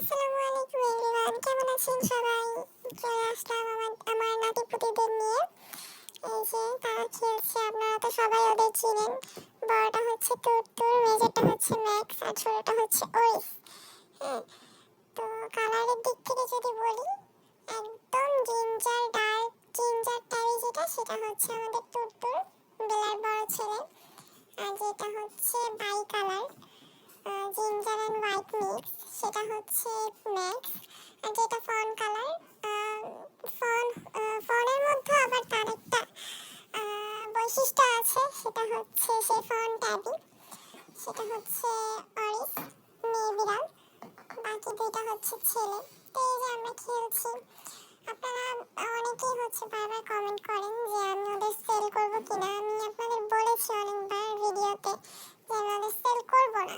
আসসালামু আলাইকুম এভরিওয়ান, কেমন আছেন সবাই? চলে আসলাম আমার নাতিপুতিদের নিয়ে। এই যে তারা খেলছে, আপনারা তো সবাই ওদের চিনেন। বড়টা হচ্ছে তুরতুর, মেজরটা হচ্ছে ম্যাক্স আর ছোটটা হচ্ছে ওরিস। হ্যাঁ, তো কালারের দিক থেকে যদি বলি, একদম ডার্ক জিঞ্জার টাইপ সেটা হচ্ছে আমাদের তুরতুর, বেলার বড় ছেলে। আর যেটা হচ্ছে bicolour, ginger and white mix, সেটা হচ্ছে ম্যাক্স। আর যেটা ফন কালার, ফন ফনের মধ্যে আবার তার একটা বৈশিষ্ট্য আছে, সেটা হচ্ছে সেই ফন ট্যাবি, সেটা হচ্ছে অরিস, মেয়ে বিড়াল। বাকি দুইটা হচ্ছে ছেলে। তো এই যে আমরা খেলছি, আপনারা অনেকেই হচ্ছে বারবার কমেন্ট করেন যে আমি ওদের সেল করবো কিনা। আমি আপনাদের বলেছি অনেকবার ভিডিওতে যে আমি ওদের সেল করবো না,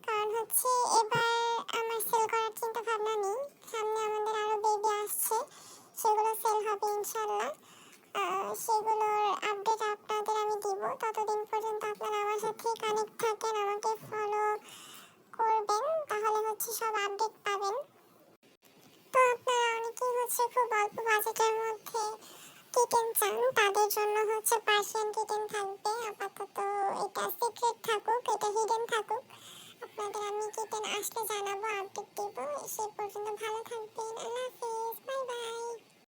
কারণ হচ্ছে এবার আমার সেল করার চিন্তা ভাবনা নেই। সামনে আমাদের আরো বেবি আসছে, সেগুলো সেল হবে ইনশাল্লাহ। সেগুলোর আপডেট আপনাদের আমি দিব। ততদিন পর্যন্ত আপনারা আমার সাথে কানেক্ট থাকেন, আমাকে ফলো করবেন, তাহলে হচ্ছে সব আপডেট পাবেন। তো আপনারা অনেকেই হচ্ছে খুব অল্প বাজেটের মধ্যে কিটেন চান, তাদের জন্য হচ্ছে পার্সিয়ান কিটেন থাকবে। আপাতত এটা সিক্রেট থাকুক, এটা হিডেন থাকুক। আপনাদের আমি কিটেন আসলে জানাবো, আপডেট দিব। সে পর্যন্ত ভালো থাকবেন। আল্লাহ হাফেজ, বাই বাই।